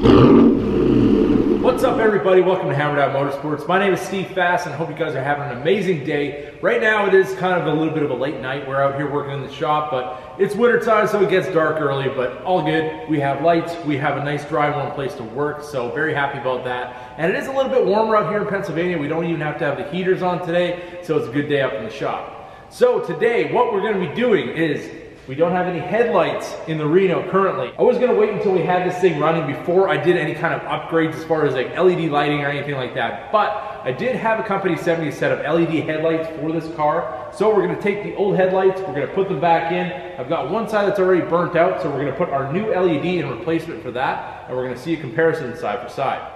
What's up everybody, welcome to Hammered Out Motorsports. My name is Steve Fast and I hope you guys are having an amazing day. Right now it is kind of a little bit of a late night. We're out here working in the shop, but it's winter time so it gets dark early, but all good. We have lights, we have a nice dry warm place to work, so very happy about that. And it is a little bit warmer out here in Pennsylvania. We don't even have to have the heaters on today, so it's a good day up in the shop. So today what we're going to be doing is we don't have any headlights in the Reno currently. I was gonna wait until we had this thing running before I did any kind of upgrades as far as like LED lighting or anything like that. But I did have a company send me a set of LED headlights for this car. So we're gonna take the old headlights, we're gonna put them back in. I've got one side that's already burnt out, so we're gonna put our new LED in replacement for that. And we're gonna see a comparison side for side.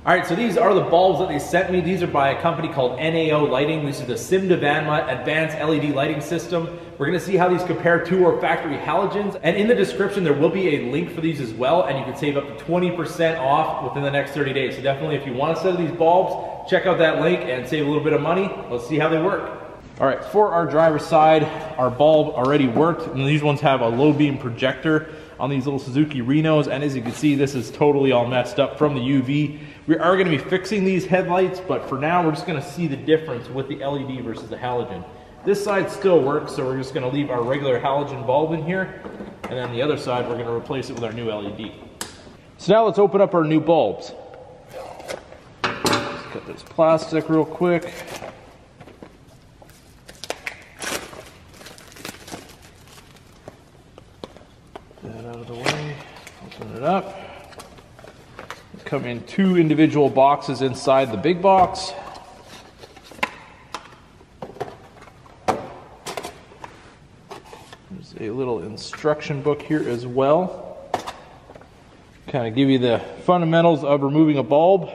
All right, so these are the bulbs that they sent me. These are by a company called NAO Lighting. This is the Simdevanma Advanced LED Lighting System. We're gonna see how these compare to our factory halogens. And in the description, there will be a link for these as well, and you can save up to 20% off within the next 30 days. So definitely, if you want a set of these bulbs, check out that link and save a little bit of money. Let's see how they work. All right, for our driver's side, our bulb already worked, and these ones have a low beam projector on these little Suzuki Renos, and as you can see, this is totally all messed up from the UV. We are going to be fixing these headlights, but for now we're just going to see the difference with the LED versus the halogen. This side still works, so we're just going to leave our regular halogen bulb in here, and then the other side we're going to replace it with our new LED. So now let's open up our new bulbs. Let's cut this plastic real quick. Get that out of the way, open it up. Come in two individual boxes inside the big box. There's a little instruction book here as well. Kind of give you the fundamentals of removing a bulb.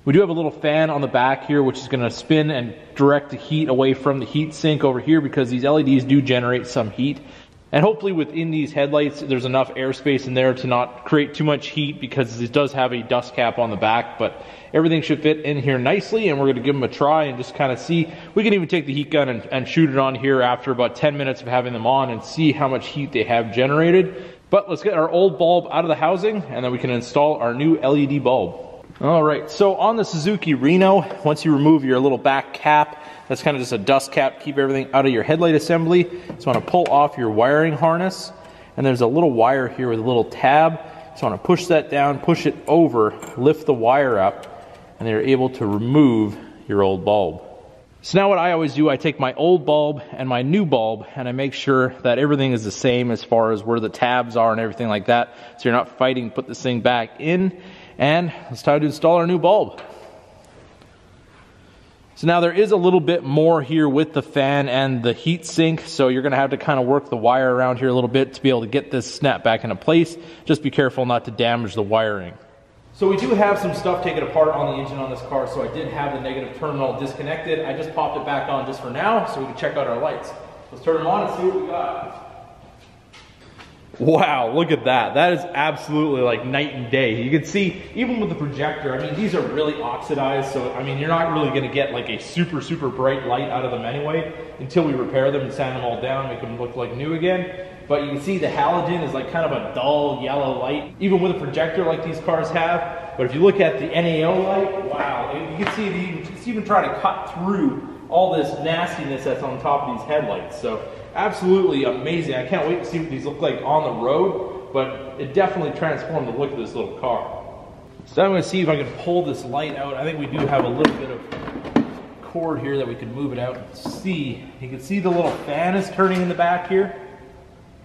We do have a little fan on the back here which is going to spin and direct the heat away from the heat sink over here because these LEDs do generate some heat. And hopefully within these headlights, there's enough airspace in there to not create too much heat because it does have a dust cap on the back, but everything should fit in here nicely, and we're gonna give them a try and just kind of see. We can even take the heat gun and shoot it on here after about 10 minutes of having them on and see how much heat they have generated. But let's get our old bulb out of the housing and then we can install our new LED bulb. All right, so on the Suzuki Reno, once you remove your little back cap, that's kind of just a dust cap, keep everything out of your headlight assembly. So want to pull off your wiring harness, and there's a little wire here with a little tab. So want to push that down, push it over, lift the wire up, and they're able to remove your old bulb. So now what I always do, I take my old bulb and my new bulb, and I make sure that everything is the same as far as where the tabs are and everything like that, so you're not fighting to put this thing back in. And it's time to install our new bulb. So now there is a little bit more here with the fan and the heat sink, so you're going to have to kind of work the wire around here a little bit to be able to get this snap back into place. Just be careful not to damage the wiring. So we do have some stuff taken apart on the engine on this car, so I did have the negative terminal disconnected. I just popped it back on just for now so we can check out our lights. Let's turn them on and see what we got. Wow, look at that. That is absolutely like night and day. You can see, even with the projector, I mean, these are really oxidized, so I mean, you're not really gonna get like a super, super bright light out of them anyway until we repair them and sand them all down, make them look like new again. But you can see the halogen is like kind of a dull yellow light, even with a projector like these cars have. But if you look at the NAO light, wow, you can see it's even trying to cut through all this nastiness that's on top of these headlights. So absolutely amazing. I can't wait to see what these look like on the road, but it definitely transformed the look of this little car. So I'm going to see if I can pull this light out. I think we do have a little bit of cord here that we can move it out and see. You can see the little fan is turning in the back here.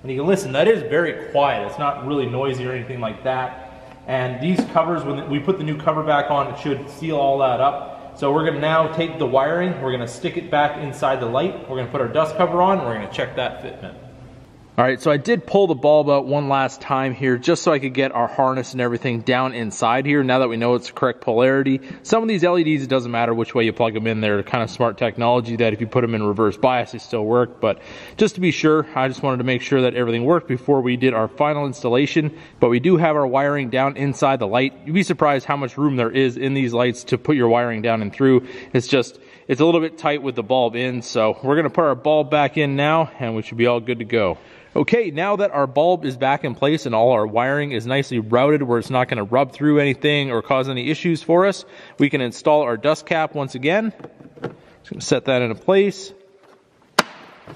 And you can listen, that is very quiet. It's not really noisy or anything like that. And these covers, when we put the new cover back on, it should seal all that up. So we're gonna now take the wiring, we're gonna stick it back inside the light, we're gonna put our dust cover on, and we're gonna check that fitment. All right, so I did pull the bulb out one last time here just so I could get our harness and everything down inside here now that we know it's the correct polarity. Some of these LEDs, it doesn't matter which way you plug them in. They're kind of smart technology that if you put them in reverse bias, they still work. But just to be sure, I just wanted to make sure that everything worked before we did our final installation. But we do have our wiring down inside the light. You'd be surprised how much room there is in these lights to put your wiring down and through. It's a little bit tight with the bulb in. So we're gonna put our bulb back in now and we should be all good to go. Okay, now that our bulb is back in place and all our wiring is nicely routed where it's not going to rub through anything or cause any issues for us, we can install our dust cap once again. Just going to set that into place,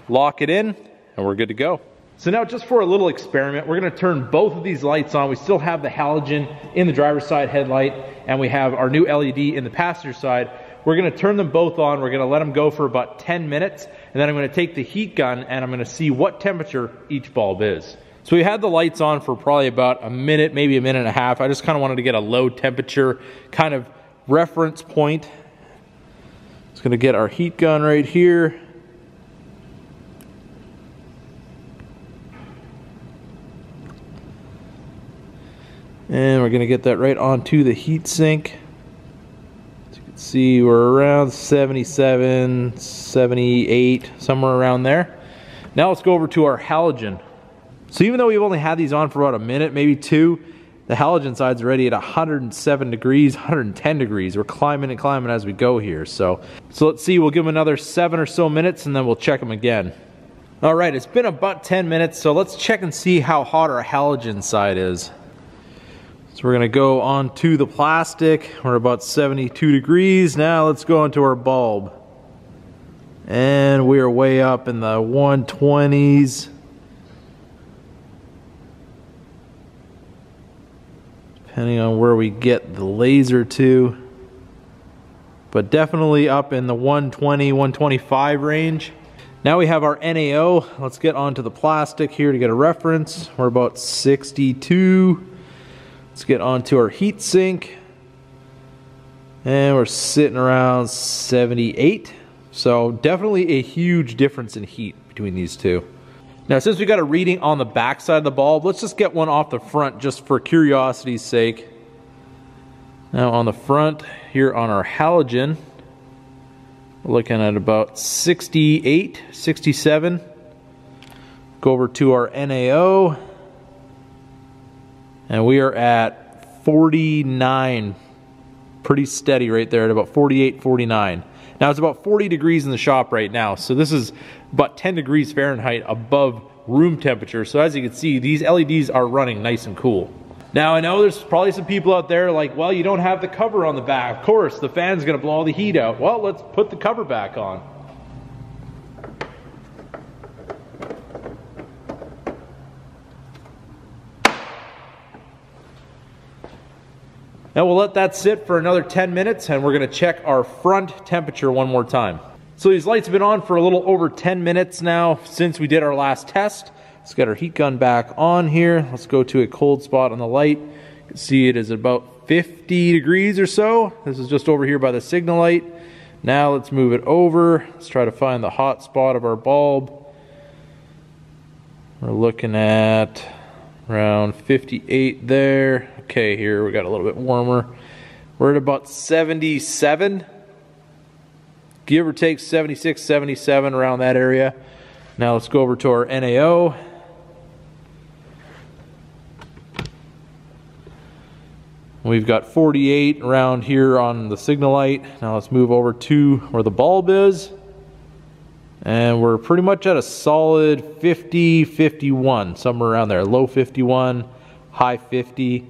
lock it in, and we're good to go. So now just for a little experiment, we're going to turn both of these lights on. We still have the halogen in the driver's side headlight, and we have our new LED in the passenger side. We're going to turn them both on. We're going to let them go for about 10 minutes, and then I'm going to take the heat gun and I'm going to see what temperature each bulb is. So we had the lights on for probably about a minute, maybe a minute and a half. I just kind of wanted to get a low temperature kind of reference point. Just going to get our heat gun right here. And we're going to get that right onto the heat sink. As you can see, we're around 77, 78, somewhere around there. Now let's go over to our halogen. So even though we've only had these on for about a minute, maybe two, the halogen side's already at 107 degrees, 110 degrees. We're climbing and climbing as we go here. So let's see, we'll give them another 7 or so minutes and then we'll check them again. All right, it's been about 10 minutes, so let's check and see how hot our halogen side is. So we're gonna go onto the plastic. We're about 72 degrees. Now let's go onto our bulb. And we are way up in the 120s. Depending on where we get the laser to. But definitely up in the 120, 125 range. Now we have our NAO. Let's get onto the plastic here to get a reference. We're about 62. Let's get onto our heat sink, and we're sitting around 78. So definitely a huge difference in heat between these two. Now since we got a reading on the back side of the bulb, let's just get one off the front just for curiosity's sake. Now on the front here on our halogen, we're looking at about 68, 67. Go over to our NAO. And we are at 49, pretty steady right there at about 48, 49. Now it's about 40 degrees in the shop right now, so this is about 10 degrees Fahrenheit above room temperature. So as you can see, these LEDs are running nice and cool. Now I know there's probably some people out there like, well, you don't have the cover on the back. Of course, the fan's gonna blow all the heat out. Well, let's put the cover back on. Now we'll let that sit for another 10 minutes and we're gonna check our front temperature one more time. So these lights have been on for a little over 10 minutes now since we did our last test. Let's get our heat gun back on here. Let's go to a cold spot on the light. You can see it is about 50 degrees or so. This is just over here by the signal light. Now let's move it over. Let's try to find the hot spot of our bulb. We're looking at around 58 there. Okay, here we got a little bit warmer. We're at about 77, give or take 76, 77, around that area. Now let's go over to our NAO. We've got 48 around here on the signal light. Now let's move over to where the bulb is. And we're pretty much at a solid 50, 51, somewhere around there. Low 51, high 50.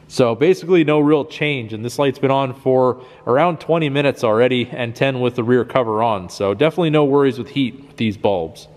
So basically no real change, and this light's been on for around 20 minutes already, and 10 with the rear cover on. So definitely no worries with heat with these bulbs.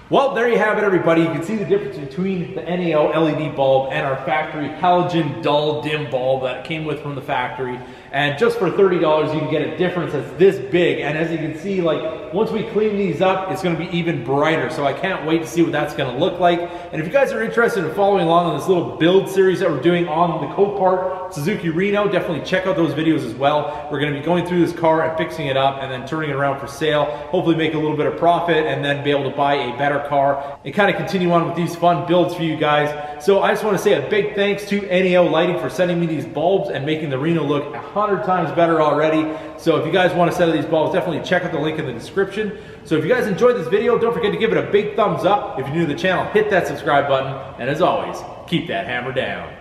Well, there you have it, everybody. You can see the difference between the NAO LED bulb and our factory halogen dull dim bulb that came with from the factory. And just for $30, you can get a difference that's this big. And as you can see, like, once we clean these up, it's gonna be even brighter. So I can't wait to see what that's gonna look like. And if you guys are interested in following along on this little build series that we're doing on the Copart Suzuki Reno, definitely check out those videos as well. We're gonna be going through this car and fixing it up and then turning it around for sale. Hopefully make a little bit of profit and then be able to buy a better car and kind of continue on with these fun builds for you guys. So I just want to say a big thanks to NAO Lighting for sending me these bulbs and making the Reno look 100 times better already. So if you guys want a set of these bulbs, definitely check out the link in the description. So if you guys enjoyed this video, don't forget to give it a big thumbs up. If you're new to the channel, hit that subscribe button. And as always, keep that hammer down.